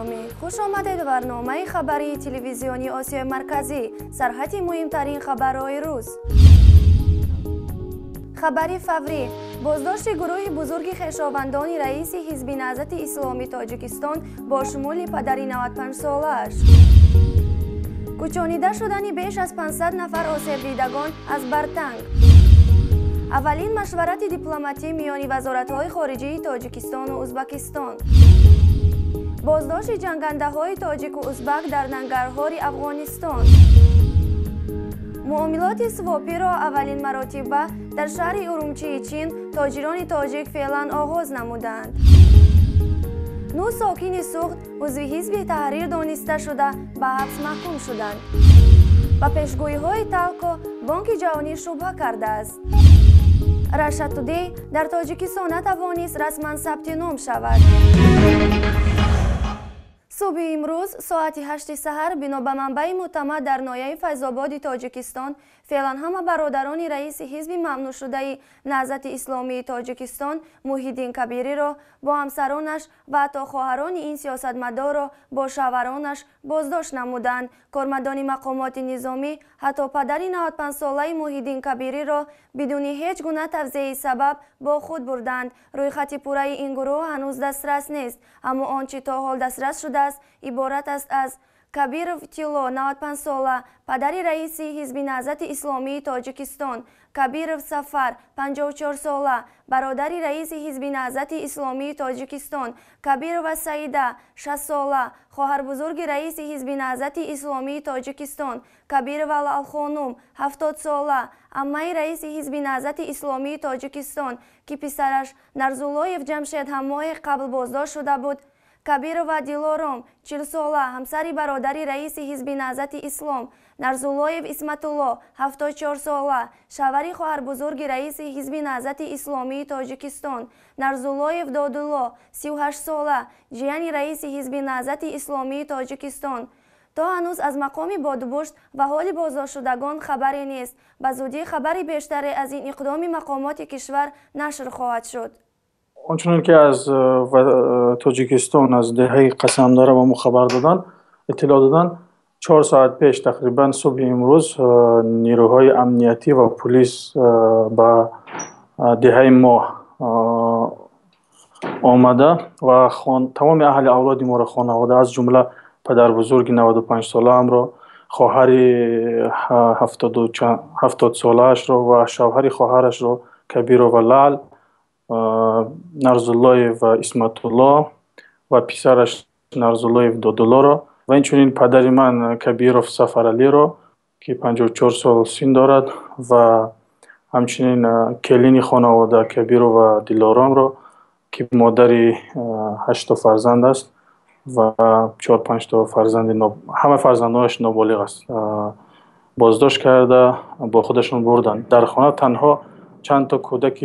گرامی، خوش آمدید به برنامه خبری تلویزیونی آسیای مرکزی. سرحد مهمترین خبرهای روز. خبری فوری: بازداشت گروه بزرگ خویشاوندان رئیس حزب نهضت اسلامی تاجیکستان با شمول پدری 95 سالش. کوچانیده شدن بیش از 500 نفر آسیب دیدگان از برتنگ. اولین مشورت دیپلماتی میان وزارت‌های خارجه تاجیکستان و ازبکستان. بازداشت جنگنده‌های تاجیک و ازبک در ننگرهار افغانستان. معاملات سواپی را اولین مراتب در شهر ارومچی چین تاجران تاجیک فعلا آغاز نمودند. 9 ساکن سوخت عضو حزب تحریر دانسته شده به حبس محکوم شدند. با پیشگویی‌های تلکو بانک جهانی شبهه کرده است. رشا تودی در تاجیکستان نتوانست رسما ثبت نام شود. صبح امروز ساعت 8 سحر بنا به منبع معتمد در ناحیه فیض‌آباد تاجیکستان فعلا همه برادران رئیس حزب ممنوع شده نهضت اسلامی تاجیکستان محیدین کبیری را با همسرانش و حتی خواهران این سیاستمدار را با شوهرانش بازداشت نمودند. کارمندان مقامات نظامی حتی پدر 95 ساله محیدین کبیری را بدون هیچ گونه توضیح سبب با خود بردند. روی خط پوره این گروه هنوز دسترس نیست، اما آنچه تا حال دسترس شده است عبارت است از کبیرو تیلو 95 ساله پدر رئیس حزب نهضت اسلامی تاجیکستان، کبیرو سفر 54 ساله برادر رئیس حزب نهضت اسلامی تاجیکستان، کبیرو سعیده 60 ساله خواهر بزرگ رئیس حزب نهضت اسلامی تاجیکستان، کبیرو الخانم 70 ساله عمه رئیس حزب نهضت اسلامی تاجیکستان که پسرش نرزولایف جمشید هم ماه قبل بازداشت شده بود، کبیر و دیلارم 40 ساله همسر برادر رئیس حزب نهضت اسلام، نرزولایف اسمت الله 74 ساله شوهر خواهر بزرگ رئیس حزب نهضت اسلامی تاجیکستان، نرزولایف دادالله 38 ساله جیان رئیس حزب نهضت اسلامی تاجیکستان. تا هنوز از مقام بادبشت و حال بازداشت شدگان خبری نیست. به زودی خبری بیشتر از این اقدام مقامات کشور نشر خواهد شد. آنچنان که از تاجیکستان از دهه قسمداره به ما خبر دادن، اطلاع دادن، 4 ساعت پیش تقریبا صبح امروز نیروهای امنیتی و پلیس به دهه ما آمده و تمام اهل اولاد ما را خانواده از جمله پدر بزرگ 95 ساله هم را، خواهر 70 ساله اش را و شوهر خواهرش را کبیر و لال نرزولایف و اسمت الله و پسرش نرزولایف دادالله را و اینچنین پدر من کبیرов سفر علی را که 54 سال سن دارد و همچنین کلین خانواده کبیرو و دیلارام را که مادر 8 فرزند است و 4-5 تا فرزند همه فرزندانش نابالغ است بازداشت کرده با خودشون بردن. در خانه تنها چند تا کودک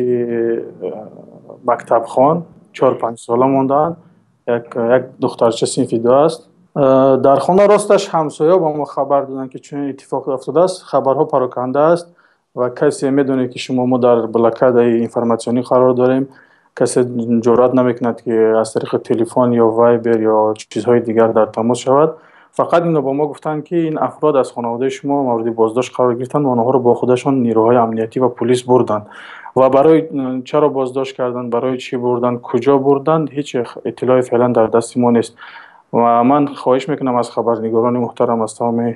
مکتب خوان 4-5 ساله ماندند، یک دخترچه صنف 2 است. در خانه راستش همسایه با ما خبر دادن که چون اتفاق افتاده است، خبرها پراکنده است و کسی میدونه که شما ما در بلاکد اینفورماسیونی قرار داریم، کسی جرئت نمیکند که از طریق تلفن یا وایبر یا چیزهای دیگر در تماس شود. فقط اینو با ما گفتن که این افراد از خانواده شما مورد بازداشت قرار گرفتند و آنها رو با خودشون نیروهای امنیتی و پلیس بردند و برای چرا بازداشت کردند، برای چی بردند، کجا بردند، هیچ اطلاعی فعلا در دست ما نیست و من خواهش میکنم از خبرنگاران محترم، از تمام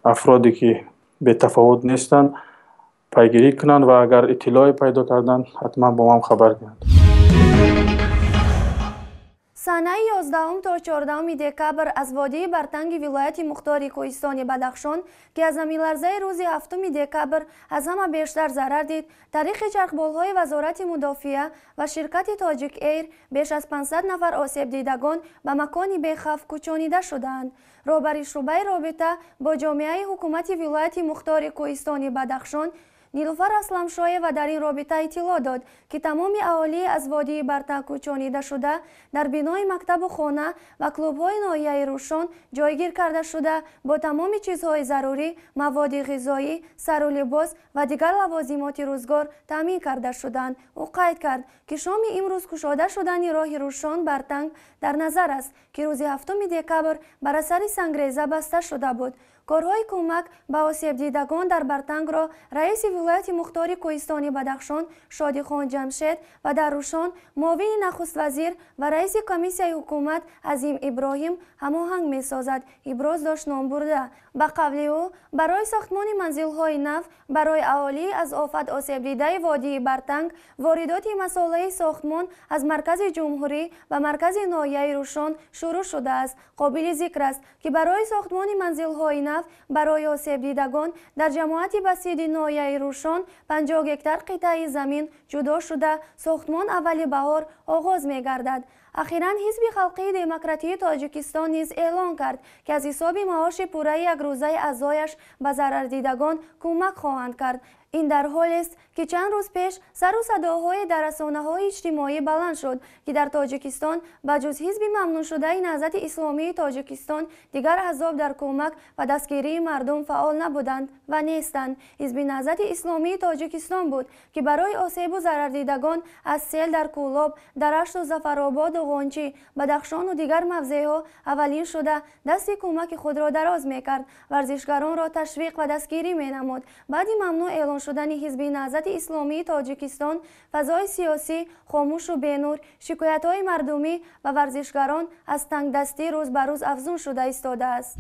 افرادی که به تفاوت نیستند پیگیری کنند و اگر اطلاعی پیدا کردند حتما با ما خبر دهند. سنه 11 تا 14 دکبر از وادی برتنگ ولایت مختار کوهستان بدخشان که از لرزه روز 7 دکبر از همه بیشتر ضرر دید، طریق چرخبال‌های وزارت مدافعه و شرکت تاجیک ایر بیش از 500 نفر آسیب دیدگان به مکانی بی‌خوف کوچانیده شدند. رهبر شعبه رابطه با جامعه حکومت ولایت مختار کوهستان بدخشان نیلوفر اسلمشایه و در این رابطه اطلاع داد که تمام اهالی از وادی برتنگ کوچانیده شده در بینای مکتب و خانه و کلوب‌های ناحیه روشن جایگیر کرده شده با تمام چیزهای ضروری، مواد غذایی، سر و لباس و دیگر لوازمات روزگار تامین کرده شدند. او قید کرد که شام امروز گشاده شدن راه روشن برتنگ در نظر است که روز 7 دکبر بر اثر سنگریزه بسته شده بود. کارهای کمک به آسیب دیدگان در برتنگ را رئیس ولایت مختار کوهستانی بدخشان شادیخان جمشید و در روشن معاون نخست وزیر و رئیس کمیسیه حکومت عظیم ابراهیم هماهنگ می‌سازد. ابراز داشت نام برده. به قول او برای ساختمان منزل‌های نو برای اهالی از آفت آسیب دیده وادی برتنگ واردات مساله ساختمان از مرکز جمهوری و مرکز ناحیه روشن شروع شده است. قابل ذکر است که برای ساختمان منزل‌های نو برای آسیب دیدگان در جماعت بسیط ناحیه روشن 50 هکتار قطعه زمین جدا شده ساختمان اول بهار آغاز می‌گردد. اخیراً حزب خلقی دموکراتی تاجیکستان نیز اعلام کرد که از حساب معاش پوره یک روزه اعضایش به ضرر دیدگان کمک خواهند کرد. این در حال است که چند روز پیش سر و صداهای در رسانه‌های اجتماعی بلند شد که در تاجیکستان بجز حزب ممنوع شده نهضت اسلامی تاجیکستان دیگر احزاب در کمک و دستگیری مردم فعال نبودند و نیستند. حزب نهضت اسلامی تاجیکستان بود که برای آسیب و ضرر دیدگان از سیل در کولاب، درشت و ظفرآباد و غنچی، بدخشان و دیگر موضع‌ها اولین شده دست کمک خود را دراز می‌کرد، ورزشکاران را تشویق و دستگیری می‌نمود. بعد ممنوع اعلان شدن حزب نهضت اسلامی تاجیکستان، فضای سیاسی خاموش و بینور، شکایت‌های مردمی و ورزشکاران از تنگدستی روز به روز افزون شده ایستاده است.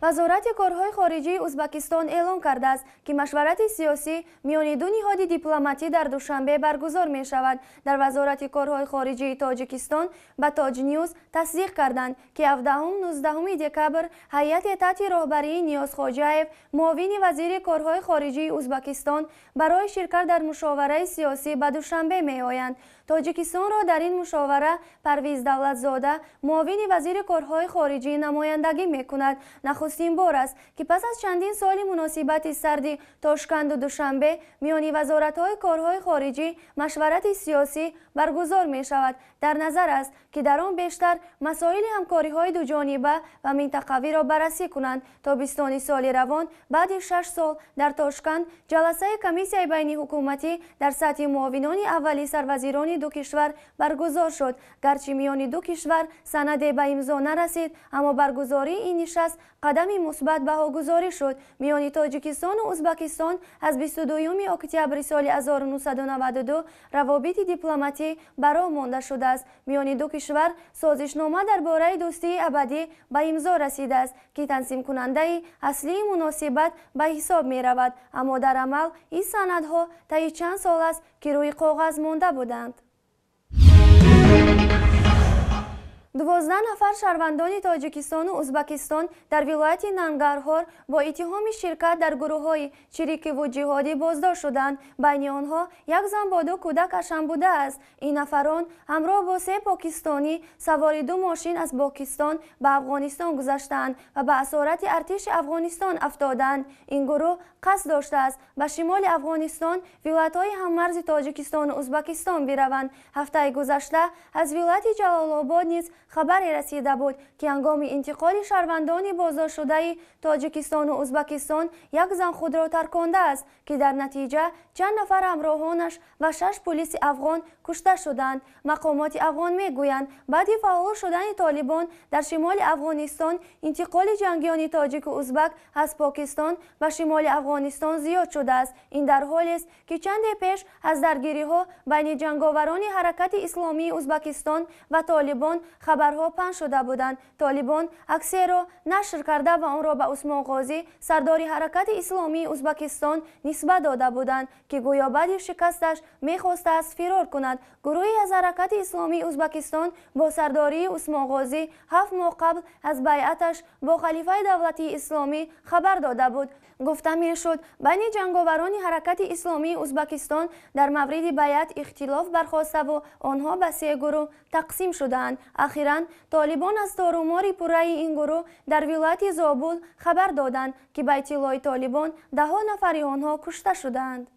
وزارت کارهای خارجی ازبکستان اعلام کرده است که مشورت سیاسی میان دو نهاد دیپلماتی در دوشنبه برگزار می شود. در وزارت کارهای خارجی تاجیکستان به تاج نیوز تصدیق کردند که 17-19 دکبر هیئت تحت رهبری نیاز خواجه‌ایف معاون وزیر کارهای خارجی ازبکستان برای شرکت در مشاوره سیاسی به دوشنبه می آیند. تاجیکستان را در این مشاوره پرویز دولتزاده معاون وزیر کارهای خارجی نمایندگی می کند. نخستین بار است که پس از چندین سال مناسبت سردی تاشکند و دوشنبه میان وزارت‌های کارهای خارجی مشورت سیاسی برگزار می شود. در نظر است که در آن بیشتر مسائل همکاری‌های دو جانبه و منطقوی را بررسی کنند. تابستان سال روان بعد 6 سال در تاشکند جلسه کمیسیه بین حکومتی در سطح معاونان اولی سروزیران دو کشور برگزار شد. گرچه میان دو کشور سند به امضا نرسید، اما برگزاری این نشست قدمی مثبت بهاگذاری شد. میان تاجیکستان و ازبکستان از 22 اکتبر سال 1992 روابط دیپلماتی برا مانده شده است. میان دو کشور سازشنامه درباره دوستی ابدی به امضا رسیده است که تنظیم کننده اصلی مناسبت به حساب می رود، اما در عمل این سندها طی چند سال است که روی کاغذ مانده بودند. 12 نفر شهروندان تاجیکستان و ازبکستان در ولایت ننگرهار با اتهام شرکت در گروه‌های چریکی و جهادی بازداشت شدند. بین آنها یک زن با 2 کودک اشم بوده است. این نفران همراه با 3 پاکستانی سوار 2 ماشین از پاکستان به افغانستان گذشتند و به اسارت ارتش افغانستان افتادند. این گروه قصد داشته است به شمال افغانستان ولایت‌های هممرز تاجیکستان و ازبکستان بروند. هفته گذشته از ولایت جلال آباد نیز خبری رسیده بود که هنگام انتقال شهروندان بازداشت شده تاجیکستان و ازبکستان یک زن خود را ترکانده است که در نتیجه چند نفر همراهانش و 6 پلیس افغان کشته شدند. مقامات افغان میگویند بعد فعال شدن طالبان در شمال افغانستان انتقال جنگیان تاجیک و ازبک از پاکستان به شمال افغانستان زیاد شده است. این در حالی است که چند پیش از درگیری‌ها بین جنگاوران حرکت اسلامی ازبکستان و طالبان خبرها پخش شده بودند. طالبان عکسی را نشر کرده و آن را به عثمان غازی سردار حرکت اسلامی ازبکستان نسبت داده بودند که گویا بعد شکستش می‌خواسته است فرار کند. گروهی از حرکت اسلامی ازبکستان با سرداری عثمان غازی 7 ماه قبل از بیعتش با خلیفه دولتی اسلامی خبر داده بود. گفته میشد بین جنگاوران حرکت اسلامی ازبکستان در مورد بیعت اختلاف برخاسته و آنها به 3 گروه تقسیم شدند. اخیراً طالبان از تارومار پره این گروه در ولایت زابل خبر دادند که به اطلاع طالبان 10 نفر آنها کشته شدند.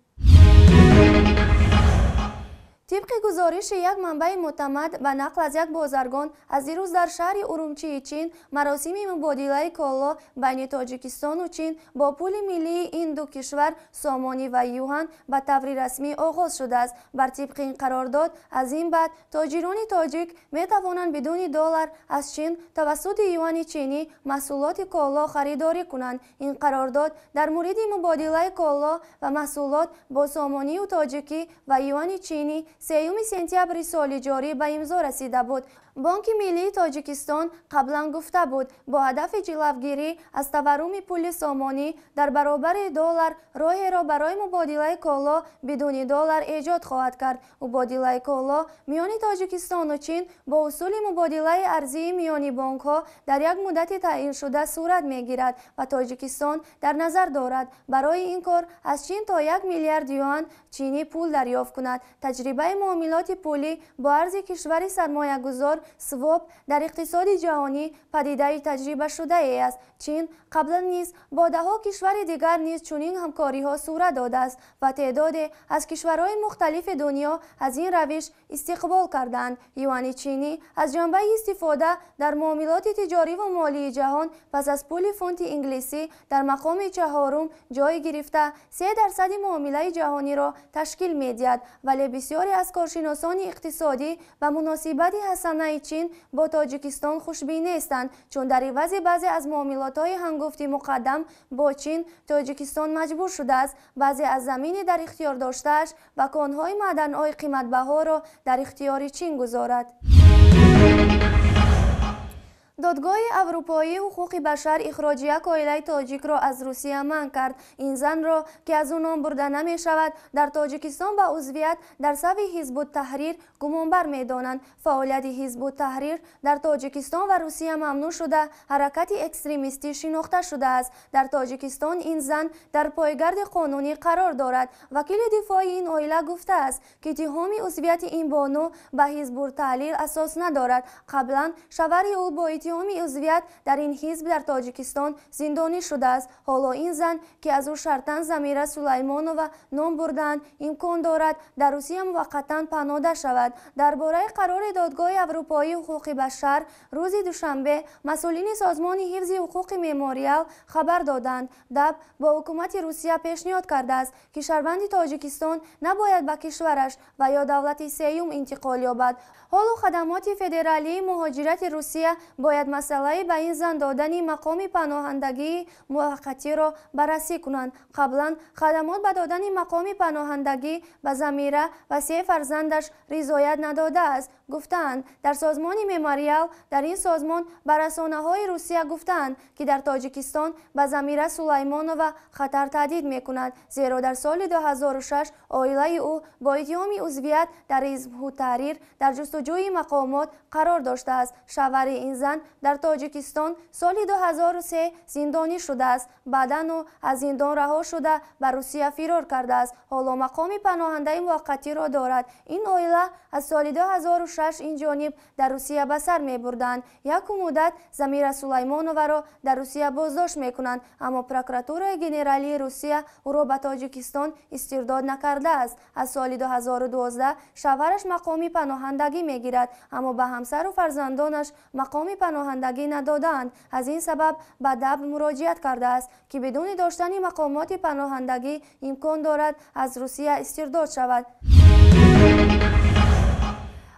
طبق گزارش یک منبع معتمد و نقل از یک بازرگان، از دیروز در شهر ارومچی چین مراسم مبادله کالا بین تاجیکستان و چین با پول ملی این دو کشور سامانی و یوهان به طور رسمی آغاز شده است. بر طبق این قرارداد از این بعد تاجران تاجیک می توانند بدون دلار از چین توسط یوان چینی محصولات کالا خریداری کنند. این قرارداد در مورد مبادله کالا و محصولات با سامانی و تاجیکی و یوان چینی 3 سپتامبر سال جاری به امضا رسیده بود. بانک ملی تاجیکستان قبلا گفته بود با هدف جلوگیری از تورم پول سامانی در برابر دلار راهی را برای مبادله کالا بدون دلار ایجاد خواهد کرد. مبادله کالا میان تاجیکستان و چین با اصول مبادله ارزی میانی بانک ها در یک مدت تعیین شده صورت میگیرد و تاجیکستان در نظر دارد برای این کار از چین تا 1 میلیارد یوان چینی پول دریافت کند. تجربه معاملات پولی با ارز کشور سرمایه گذار سواپ در اقتصاد جهانی پدیده تجربه شده است. چین قبلا نیز با 10 کشور دیگر نیز چنین همکاری ها صورت داده است و تعدادی از کشورهای مختلف دنیا از این روش استقبال کردند. یوان چینی از جنبه استفاده در معاملات تجاری و مالی جهان پس از پول فونت انگلیسی در مقام 4 جای گرفته 3% معامله جهانی را تشکیل می‌دهد، ولی بسیاری از کارشناسان اقتصادی و مناسبت حسنه چین با تاجیکستان خوشبین نیستند، چون در عوض بعضی از معاملات‌های هنگفتی مقدم با چین تاجیکستان مجبور شده است بعضی از زمینی در اختیار داشته‌اش و کان‌های معدن‌های قیمت‌بها را در اختیار چین گذارد. دادگاه اروپایی حقوق بشر اخراج یک عائله تاجیک را از روسیه منع کرد. این زن را که از او نام برده نمی شود در تاجیکستان به عضویت در صف حزب التحریر گمانبر می دانند. فعالیت حزب التحریر در تاجیکستان و روسیه ممنوع شده حرکت اکستریمیستی شناخته شده است. در تاجیکستان این زن در پایگرد قانونی قرار دارد. وکیل دفاع این عائله گفته است که اتهام عضویت این بانو به حزب التحریر اساس ندارد. قبلا شوهر او با اتهام عضویت در این حزب در تاجیکستان زندانی شده است. حالا این زن که از او شرطاً زمیره سلیمانووا نام بردند امکان دارد در روسیه موقتاً پناهنده شود. درباره قرار دادگاه اروپایی حقوق بشر روز دوشنبه مسئولین سازمان حفظ حقوق مموریال خبر دادند. دب با حکومت روسیه پیشنهاد کرده است که شهروند تاجیکستان نباید به کشورش و یا دولت سیوم انتقال یابد. حالا خدمات فدرالی مهاجرت روسیه باید مسئله به این زن دادن مقام پناهندگی موقتی را بررسی کنند. قبلا خدمات به دادن مقام پناهندگی به زمیره و 3 فرزندش رضایت نداده است. گفتند در سازمان مموریال در این سازمان به رسانه‌های روسیه گفتند که در تاجیکستان به زمیره سلیمانووا خطر تهدید می‌کند، زیرا در سال 2006 عائله او با اتهام عضویت در حزب التحریر در جستجوی مقامات قرار داشته است. شوهر این زن در تاجیکستان سال 2003 زندانی شده است. بعداً او از زندان رها شده به روسیه فرار کرده است. حالا مقام پناهنده موقتی را دارد. این عائله از سال 2006 این جانب در روسیه به سر می‌بردند. یک مدت زمیره سلیمانووا را در روسیه بازداشت می‌کنند، اما پروکراتور ژنرالی روسیه او را به تاجیکستان استرداد نکرده است. از سال 2012 شوهرش مقام پناهندگی می‌گیرد، اما به همسر و فرزندانش مقام پناهندگی ندادند. از این سبب به دب مراجعت کرده است که بدون داشتن مقامات پناهندگی امکان دارد از روسیه استرداد شود.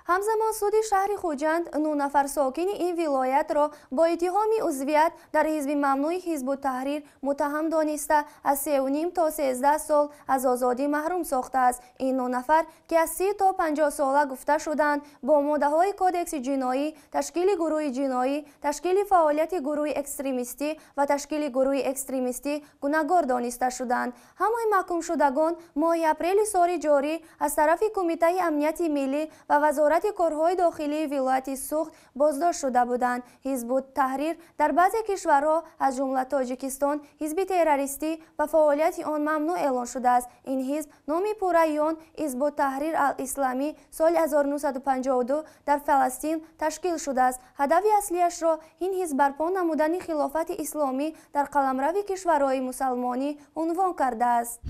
همزمان سود شهر خوجند 9 نفر ساکن این ولایت را با اتهام عضویت در حزب ممنوع حزب التحریر متهم دانسته از 3.5 تا 13 سال از آزادی محروم ساخته است. این 9 نفر که از 30 تا 50 ساله گفته شدند با ماده‌های کودکس جنایی، تشکیل گروه جنایی، تشکیل فعالیت گروه اکستریمیستی و تشکیل گروه اکستریمیستی گناهکار دانسته شدند. همه محکوم شدگان ماه اپریل سال جاری از طرف کمیته امنیت ملی و وزارت کارهای داخلی ولایت سوخت بازداشت شده بودند. حزب التحریر در بعضی کشورها از جمله تاجیکستان حزب تروریستی و فعالیت آن ممنوع اعلان شده است. این حزب نامی پوره‌ای آن حزب التحریر الاسلامی سال 1952 در فلسطین تشکیل شده است. هدف اصلیش را این حزب برپا نمودن خلافت اسلامی در قلمرو کشورهای مسلمانی عنوان کرده است.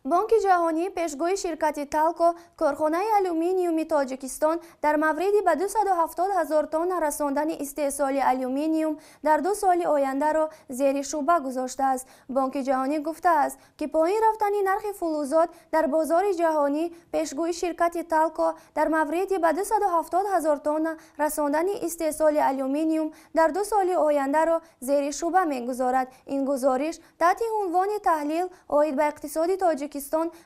بانک جهانی پیشگوی شرکت تالکو کارخانه آلومینیوم تاجیکستان در موردی به 270,000 تن رساندن استحصال آلومینیوم در 2 سال آینده را زیر شبهه گذاشته است. بانک جهانی گفته است که پایین رفتن نرخ فلزات در بازار جهانی پیشگوی شرکت تالکو در موردی به 270,000 تن رساندن استحصال آلومینیوم در 2 سال آینده را زیر شبهه می‌گذارد. این گزارش تحت عنوان تحلیل عاید به اقتصاد تاجیکستان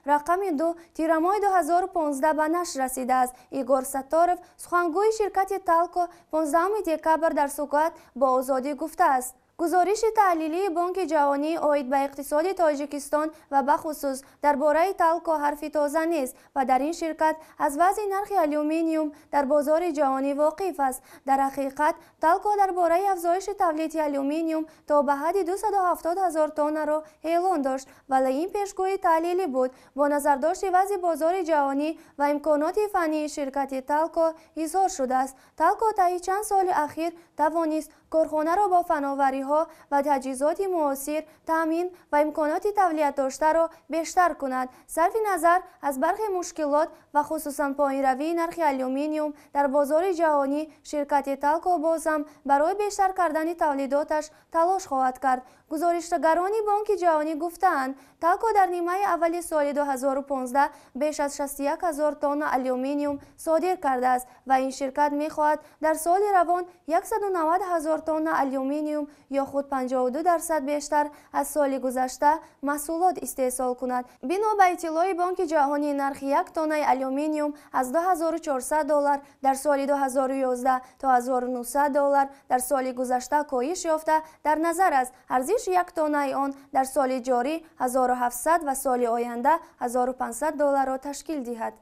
رقم 2 تیر ماه 2015 به نشر رسیده است. ایگور ستارف سخنگوی شرکت تالکو 15 دکبر در سکوت با آزادی گفته است گزارش تحلیلی بانک جهانی عاید به اقتصاد تاجیکستان و به خصوص درباره تالکو حرفی تازه نیست و در این شرکت از وضع نرخ آلومینیوم در بازار جهانی واقف است. در حقیقت تالکو درباره افزایش تولید آلومینیوم تا به حد 270,000 تن را اعلان داشت، ولی این پیشگویی تحلیلی بود. با نظرداشت وضع بازار جهانی و امکانات فنی شرکت تالکو اظهار شده است تالکو طی چند سال اخیر توانست کارخانه را با فناوری‌ها و تجهیزات معاصر تامین و امکانات تولید داشته را بیشتر کند. صرف نظر از برخی مشکلات و خصوصا پایین‌روی نرخ آلومینیوم در بازار جهانی، شرکت تالکو بازم برای بیشتر کردن تولیداتش تلاش خواهد کرد. گزارشگران بانک جهانی گفتند تالکو در نیمه اول سال 2015 بیش از 61,000 تن آلومینیوم صادر کرده است و این شرکت می‌خواهد در سال روان 190,000 تن آلومینیوم یا خود 52% بیشتر از سال گذشته محصولات استحصال کند. بنا به اطلاع بانک جهانی نرخ 1 تن آلومینیوم از $2,400 در سال 2011 تا $1,900 در سال گذشته کاهش یافته در نظر است ارزش 1 تن آن در سال جاری 1,700 و سال آینده $1,500 را تشکیل دهد.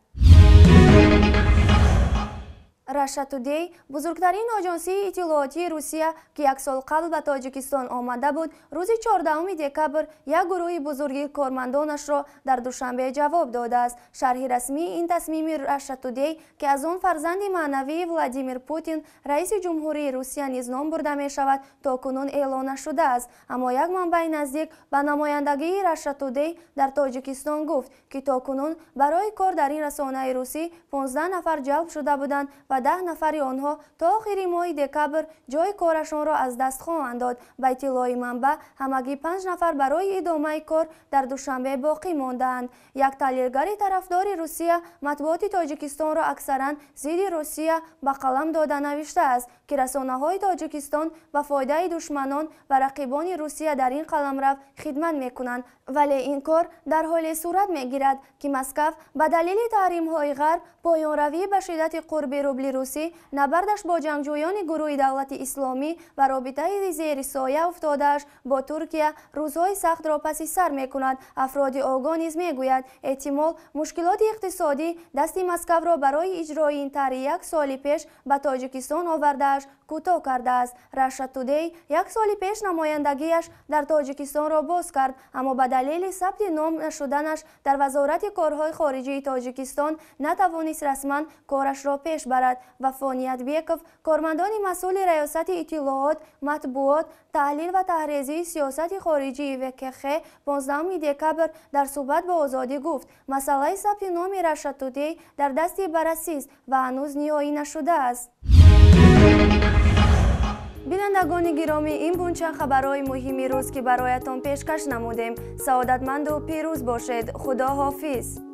راشا تودی بزرگترین آژانسی اطلاعاتی روسیه که 1 سال قبل به تاجیکستان آمده بود روز 14 دکبر یک گروه بزرگی کارمندانش را در دوشنبه جواب داده است. شرح رسمی این تصمیم راشا تودی که از آن فرزند معنوی ولادیمیر پوتین رئیس جمهوری روسیه نیز نام برده می شود تاکنون اعلان نشده است، اما یک منبع نزدیک به نمایندگی راشا تودی در تاجیکستان گفت که تاکنون برای کار در این رسانه روسی 15 نفر جلب شده بودند و 10 نفر آنها تا آخر ماه دکبر جای کارشان را از دست خواهند داد. به اطلاع منبع همگی 5 نفر برای ادامه کار در دوشنبه باقی ماندند. یک تحلیلگر طرفدار روسیه مطبوعات تاجیکستان را اکثرا ضد روسیه به قلم داده نوشته است که رسانه‌های تاجیکستان به فایده دشمنان و رقیبان روسیه در این قلمرو خدمت می‌کنند، ولی این کار در حال صورت می‌گیرد که مسکو به دلیل تحریم‌های غرب پایان‌روی به شدت قرب روبل روسی نبردش با جنگجویان گروه دولت اسلامی و رابطه زیر سایه افتاده‌اش با ترکیه روزهای سخت را پس سر می‌کند. افراد آگاه نیز می‌گویند احتمال مشکلات اقتصادی دست مسکو را برای اجرای این طرح 1 سال پیش به تاجیکستان آورده‌اش کوتاه کرده است. راشا تودی 1 سال پیش نمایندگیش در تاجیکستان را باز کرد، اما به دلیل ثبت نام نشدنش در وزارت کارهای خارجی تاجیکستان نتوانست رسما کارش را پیش برد و فانیت بیکوف کارمندان مسئول ریاست اطلاعات، مطبوعات، تحلیل و تحریزی سیاست خارجی وکخ 15 دکبر در صحبت با آزادی گفت مسئله ثبت نام راشا تودی در دست بررسی است و هنوز نهایی نشده است. بینندگان گرامی، این بود چند خبرهای مهم روز که برایتان پیشکش نمودیم. سعادتمند و پیروز باشید. خدا حافظ.